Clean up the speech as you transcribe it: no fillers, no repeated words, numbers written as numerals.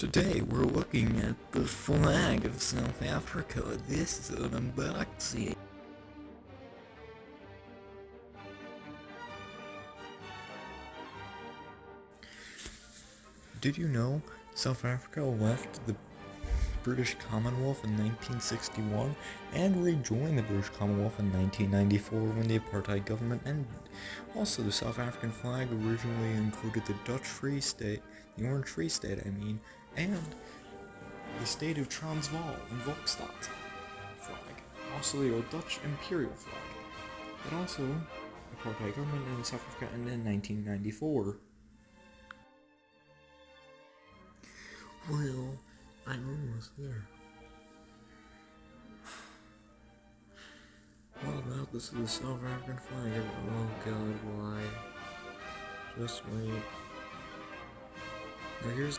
Today we're looking at the flag of South Africa. This is an unboxing. Did you know South Africa left the British Commonwealth in 1961 and rejoined the British Commonwealth in 1994 when the apartheid government ended? Also, the South African flag originally included the Dutch Free State, the Orange Free State, and the state of Transvaal and Volkstad flag. Also, the Dutch Imperial flag. And also, the apartheid government in South Africa ended in 1994. Well, I'm almost there. Well, now this is the South African flag. Oh god, why? Just wait. Now here's